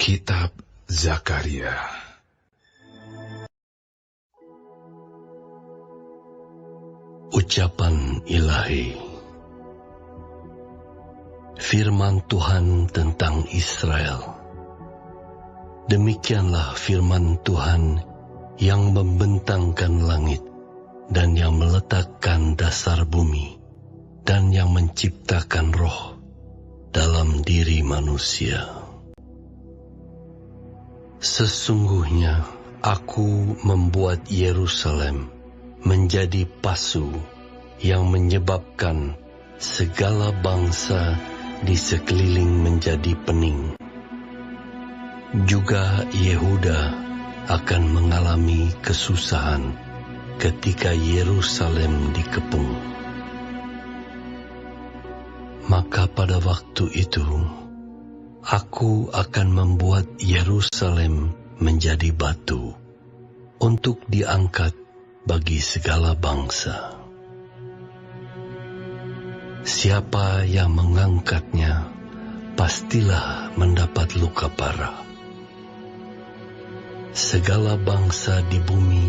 Kitab Zakaria. Ucapan Ilahi. Firman Tuhan tentang Israel. Demikianlah firman Tuhan yang membentangkan langit dan yang meletakkan dasar bumi dan yang menciptakan roh dalam diri manusia. Sesungguhnya aku membuat Yerusalem menjadi pasu yang menyebabkan segala bangsa di sekeliling menjadi pening. Juga Yehuda akan mengalami kesusahan ketika Yerusalem dikepung. Maka pada waktu itu, aku akan membuat Yerusalem menjadi batu untuk diangkat bagi segala bangsa. Siapa yang mengangkatnya pastilah mendapat luka parah. Segala bangsa di bumi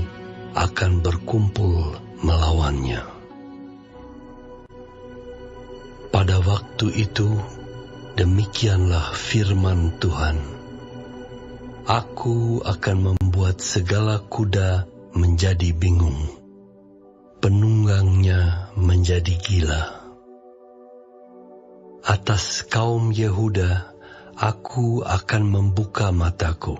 akan berkumpul melawannya. Pada waktu itu, demikianlah firman Tuhan. Aku akan membuat segala kuda menjadi bingung, penunggangnya menjadi gila. Atas kaum Yehuda, aku akan membuka mataku,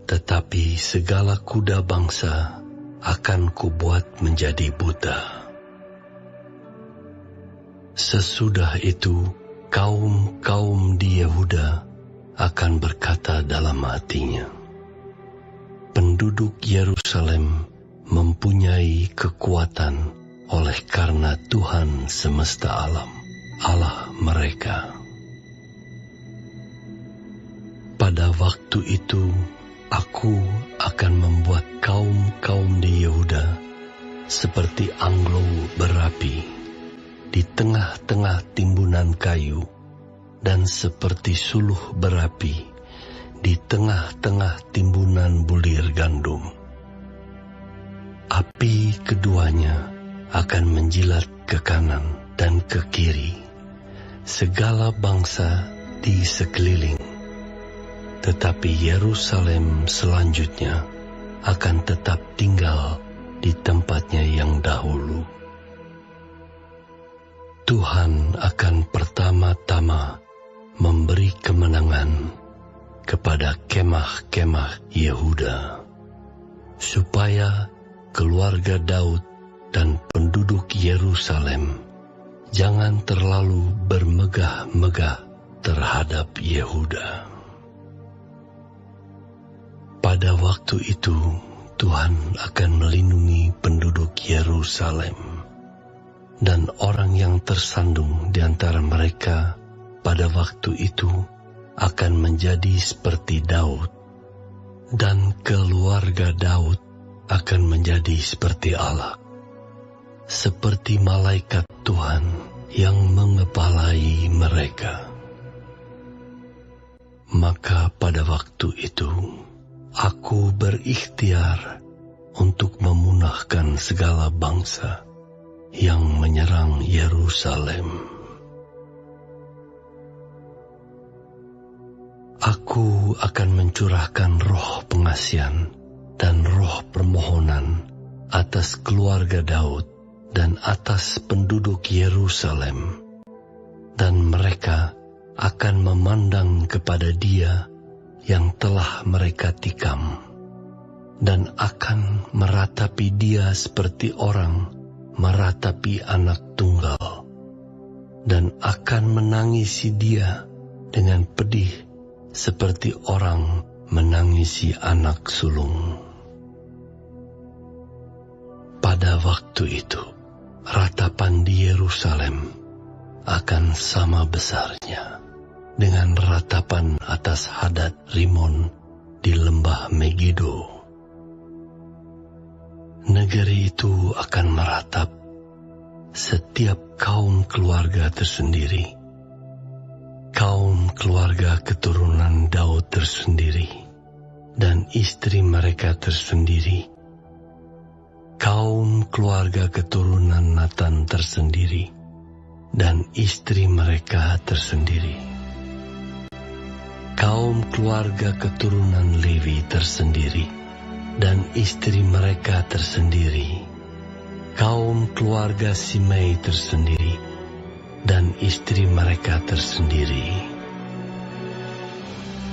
tetapi segala kuda bangsa akan kubuat menjadi buta. Sesudah itu, kaum-kaum di Yehuda akan berkata dalam hatinya, penduduk Yerusalem mempunyai kekuatan oleh karena Tuhan semesta alam, Allah mereka. Pada waktu itu, aku akan membuat kaum-kaum di Yehuda seperti anglo berapi di tengah-tengah timbunan kayu, dan seperti suluh berapi di tengah-tengah timbunan bulir gandum. Api keduanya akan menjilat ke kanan dan ke kiri segala bangsa di sekeliling, tetapi Yerusalem selanjutnya akan tetap tinggal di tempatnya yang dahulu. Tuhan akan pertama-tama memberi kemenangan kepada kemah-kemah Yehuda, supaya keluarga Daud dan penduduk Yerusalem jangan terlalu bermegah-megah terhadap Yehuda. Pada waktu itu, Tuhan akan melindungi penduduk Yerusalem, dan orang yang tersandung di antara mereka pada waktu itu akan menjadi seperti Daud, dan keluarga Daud akan menjadi seperti Allah, seperti malaikat Tuhan yang mengepalai mereka. Maka pada waktu itu, aku berikhtiar untuk memunahkan segala bangsa yang menyerang Yerusalem. Aku akan mencurahkan roh pengasihan dan roh permohonan atas keluarga Daud dan atas penduduk Yerusalem, dan mereka akan memandang kepada Dia yang telah mereka tikam, dan akan meratapi Dia seperti orang meratapi anak tunggal, dan akan menangisi Dia dengan pedih seperti orang menangisi anak sulung. Pada waktu itu, ratapan di Yerusalem akan sama besarnya dengan ratapan atas Hadad Rimon di lembah Megido. Negeri itu akan meratap, setiap kaum keluarga tersendiri, kaum keluarga keturunan Daud tersendiri dan istri mereka tersendiri, kaum keluarga keturunan Natan tersendiri dan istri mereka tersendiri, kaum keluarga keturunan Lewi tersendiri dan istri mereka tersendiri, kaum keluarga Simei tersendiri dan istri mereka tersendiri,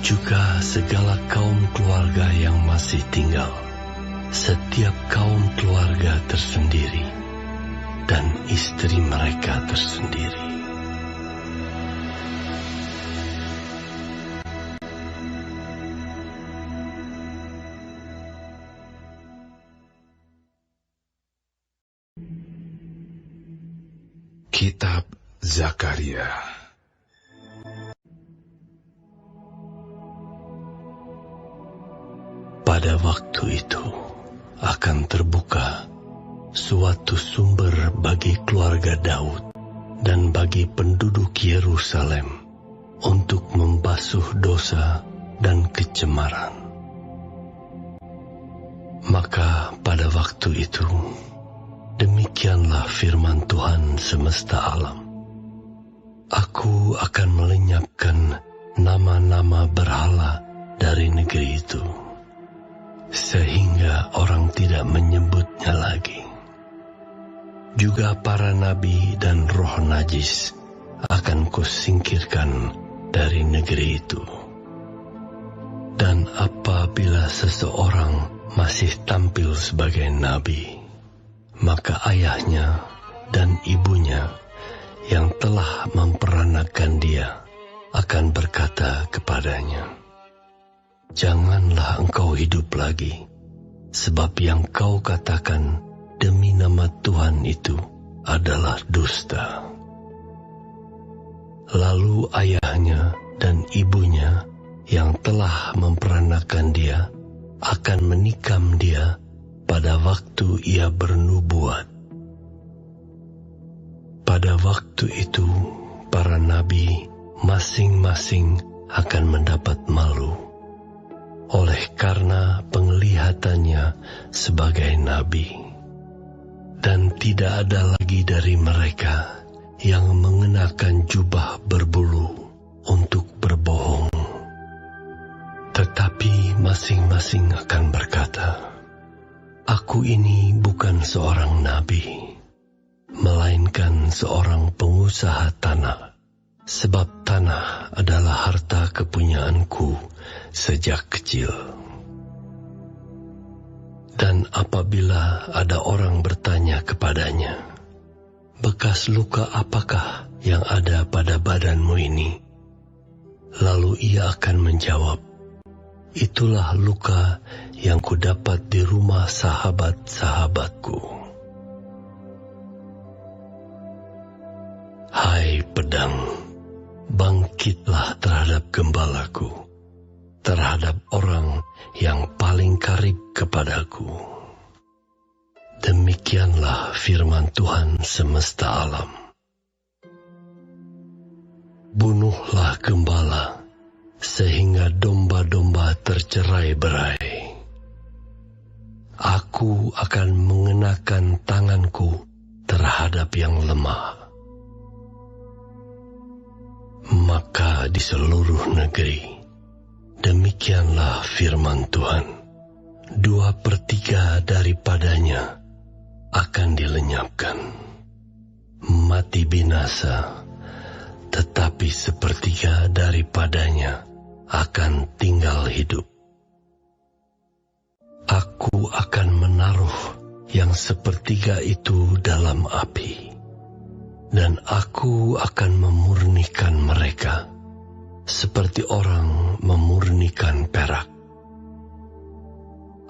juga segala kaum keluarga yang masih tinggal, setiap kaum keluarga tersendiri dan istri mereka tersendiri. Kitab Zakaria. Pada waktu itu akan terbuka suatu sumber bagi keluarga Daud dan bagi penduduk Yerusalem untuk membasuh dosa dan kecemaran. Maka pada waktu itu, demikianlah firman Tuhan semesta alam. Aku akan melenyapkan nama-nama berhala dari negeri itu, sehingga orang tidak menyebutnya lagi. Juga para nabi dan roh najis akan kusingkirkan dari negeri itu. Dan apabila seseorang masih tampil sebagai nabi, maka ayahnya dan ibunya yang telah memperanakan dia akan berkata kepadanya, "Janganlah engkau hidup lagi, sebab yang kau katakan demi nama Tuhan itu adalah dusta." Lalu ayahnya dan ibunya yang telah memperanakan dia akan menikam dia pada waktu ia bernubuat. Pada waktu itu, para nabi masing-masing akan mendapat malu oleh karena penglihatannya sebagai nabi. Dan tidak ada lagi dari mereka yang mengenakan jubah berbulu untuk berbohong. Tetapi masing-masing akan berkata, "Aku ini bukan seorang nabi, melainkan seorang pengusaha tanah, sebab tanah adalah harta kepunyaanku sejak kecil." Dan apabila ada orang bertanya kepadanya, "Bekas luka apakah yang ada pada badanmu ini?" Lalu ia akan menjawab, "Itulah luka yang kudapat di rumah sahabat-sahabatku." Hai pedang, bangkitlah terhadap gembalaku, terhadap orang yang paling karib kepadaku. Demikianlah firman Tuhan semesta alam. Bunuhlah gembala, sehingga domba-domba tercerai-berai. Aku akan mengenakan tanganku terhadap yang lemah. Maka di seluruh negeri, demikianlah firman Tuhan, 2/3 daripadanya akan dilenyapkan, mati binasa, tetapi 1/3 daripadanya akan tinggal hidup. Aku akan menaruh yang 1/3 itu dalam api, dan aku akan memurnikan mereka seperti orang memurnikan perak.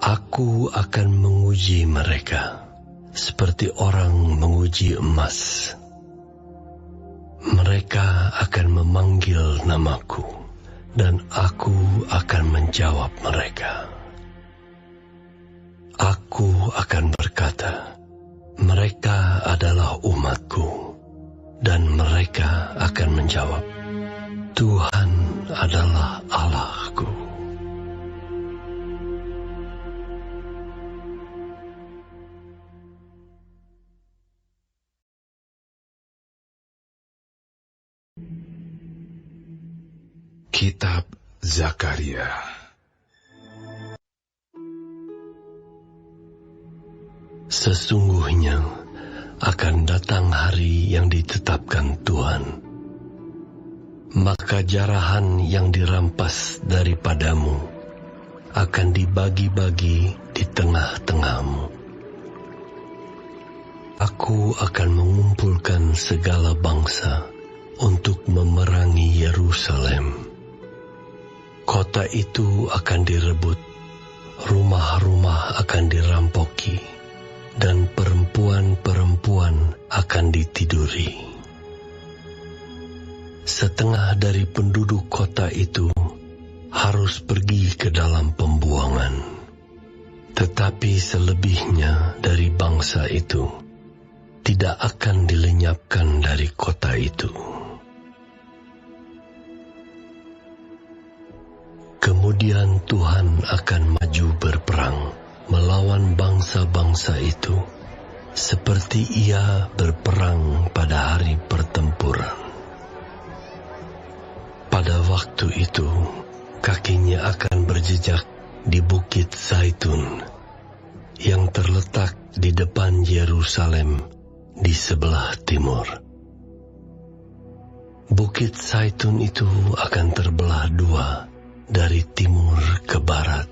Aku akan menguji mereka seperti orang menguji emas. Mereka akan memanggil namaku, dan aku akan menjawab mereka. Aku akan berkata, mereka adalah umatku, dan mereka akan menjawab, Tuhan adalah Allahku. Kitab Zakaria. Sesungguhnya akan datang hari yang ditetapkan Tuhan, maka jarahan yang dirampas daripadamu akan dibagi-bagi di tengah-tengahmu. Aku akan mengumpulkan segala bangsa untuk memerangi Yerusalem. Kota itu akan direbut, rumah-rumah akan dirampoki, dan perempuan-perempuan akan ditiduri. Setengah dari penduduk kota itu harus pergi ke dalam pembuangan, tetapi selebihnya dari bangsa itu tidak akan dilenyapkan dari kota itu. Kemudian Tuhan akan maju berperang melawan bangsa-bangsa itu, seperti Ia berperang pada hari pertempuran. Pada waktu itu, kakinya akan berjejak di Bukit Zaitun, yang terletak di depan Yerusalem di sebelah timur. Bukit Zaitun itu akan terbelah dua dari timur ke barat,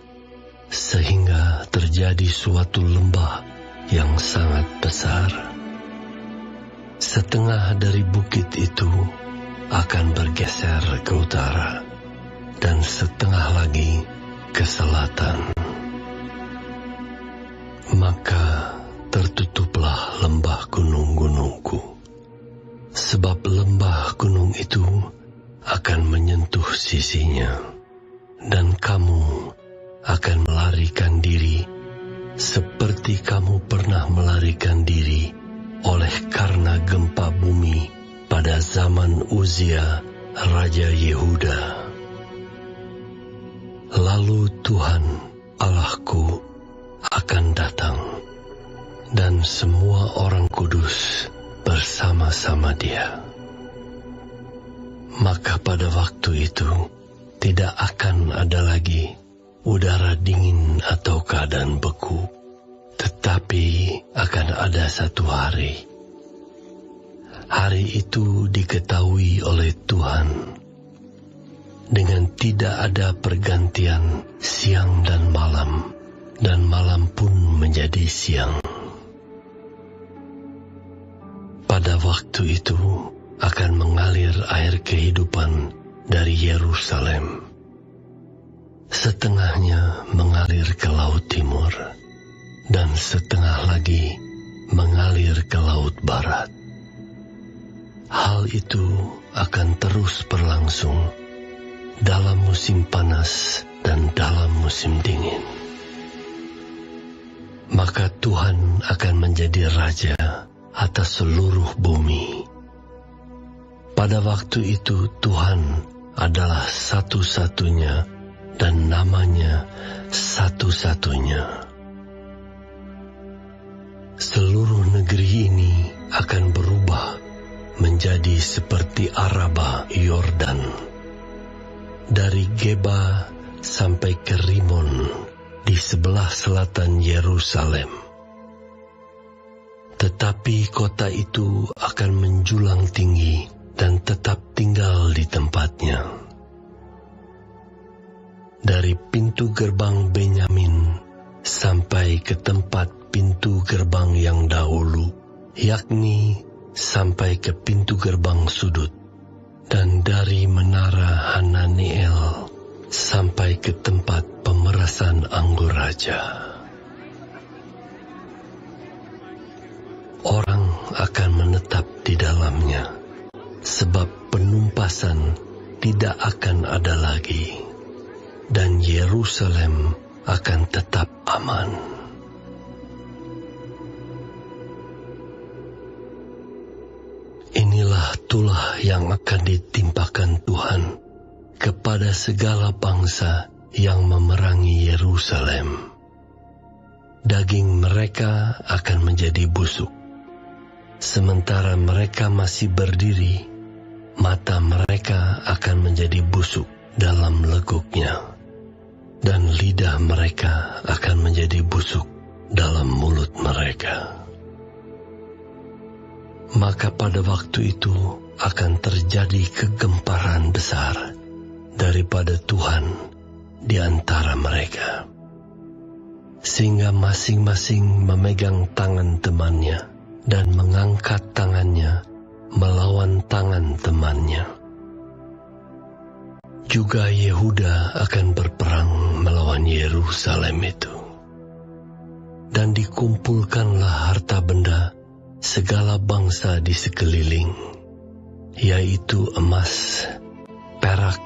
sehingga terjadi suatu lembah yang sangat besar. Setengah dari bukit itu akan bergeser ke utara, dan setengah lagi ke selatan. Maka tertutuplah lembah gunung-gunungku, sebab lembah gunung itu akan menyentuh sisinya, dan kamu akan melarikan diri seperti kamu pernah melarikan diri oleh karena gempa bumi pada zaman Uzia, Raja Yehuda. Lalu Tuhan Allahku akan datang, dan semua orang kudus bersama-sama Dia. Maka pada waktu itu tidak akan ada lagi udara dingin atau keadaan beku, tetapi akan ada satu hari. Hari itu diketahui oleh Tuhan dengan tidak ada pergantian siang dan malam pun menjadi siang. Pada waktu itu akan mengalir air kehidupan dari Yerusalem. Setengahnya mengalir ke laut timur, dan setengah lagi mengalir ke laut barat. Hal itu akan terus berlangsung dalam musim panas dan dalam musim dingin. Maka Tuhan akan menjadi raja atas seluruh bumi. Pada waktu itu Tuhan adalah satu-satunya dan namanya satu-satunya. Seluruh negeri ini akan berubah menjadi seperti Araba Yordan, dari Geba sampai ke Rimon di sebelah selatan Yerusalem. Tetapi kota itu akan menjulang tinggi dan tetap tinggal di tempatnya. Dari pintu gerbang Benyamin sampai ke tempat pintu gerbang yang dahulu, yakni sampai ke pintu gerbang sudut, dan dari menara Hananiel sampai ke tempat pemerasan anggur raja. Orang akan menetap di dalamnya, sebab penumpasan tidak akan ada lagi, dan Yerusalem akan tetap aman. Inilah tulah yang akan ditimpakan Tuhan kepada segala bangsa yang memerangi Yerusalem. Daging mereka akan menjadi busuk. Sementara mereka masih berdiri, mata mereka akan menjadi busuk dalam leguknya, dan lidah mereka akan menjadi busuk dalam mulut mereka. Maka pada waktu itu akan terjadi kegemparan besar daripada Tuhan di antara mereka, sehingga masing-masing memegang tangan temannya dan mengangkat tangannya melawan tangan temannya. Juga Yehuda akan berperang melawan Yerusalem itu. Dan dikumpulkanlah harta benda segala bangsa di sekeliling, yaitu emas, perak,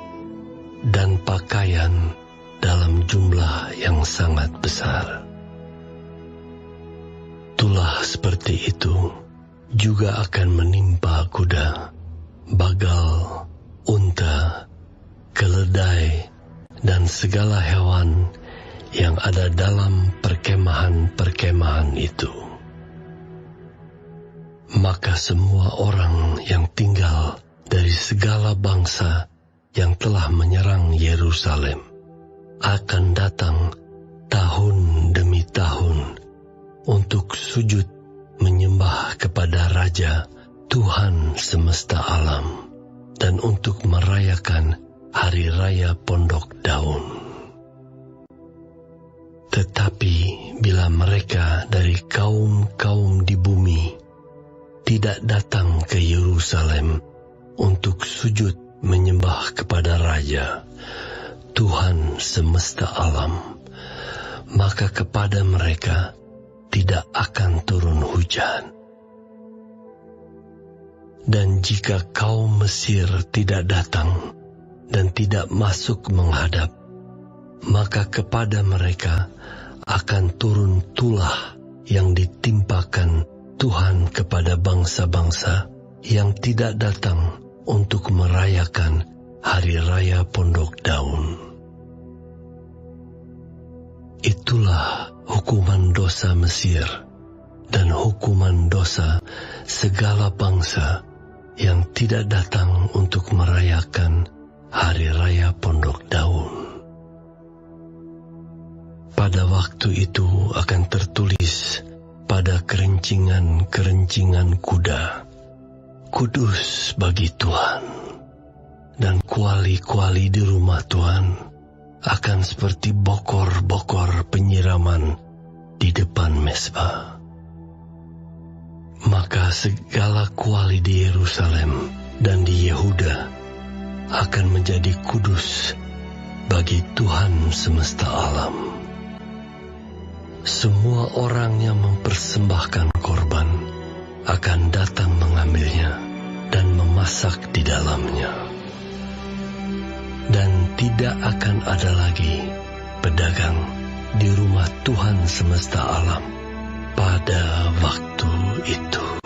dan pakaian dalam jumlah yang sangat besar. Tulah seperti itu juga akan menimpa kuda, bagal, unta, keledai, dan segala hewan yang ada dalam perkemahan-perkemahan itu. Maka semua orang yang tinggal dari segala bangsa yang telah menyerang Yerusalem akan datang tahun demi tahun untuk sujud menyembah kepada Raja Tuhan semesta alam dan untuk merayakan Hari Raya Pondok Daun. Tetapi bila mereka dari kaum-kaum di bumi tidak datang ke Yerusalem untuk sujud menyembah kepada Raja Tuhan semesta alam, maka kepada mereka tidak akan turun hujan. Dan jika kaum Mesir tidak datang dan tidak masuk menghadap, maka kepada mereka akan turun tulah yang ditimpakan Tuhan kepada bangsa-bangsa yang tidak datang untuk merayakan Hari Raya Pondok Daun. Itulah hukuman dosa Mesir dan hukuman dosa segala bangsa yang tidak datang untuk merayakan Hari Raya Pondok Daun. Pada waktu itu akan tertulis pada kerencingan-kerencingan kuda, "Kudus bagi Tuhan," dan kuali-kuali di rumah Tuhan akan seperti bokor-bokor penyiraman di depan mezbah. Maka segala kuali di Yerusalem dan di Yehuda akan menjadi kudus bagi Tuhan semesta alam. Semua orang yang mempersembahkan korban akan datang mengambilnya dan memasak di dalamnya. Dan tidak akan ada lagi pedagang di rumah Tuhan semesta alam pada waktu itu.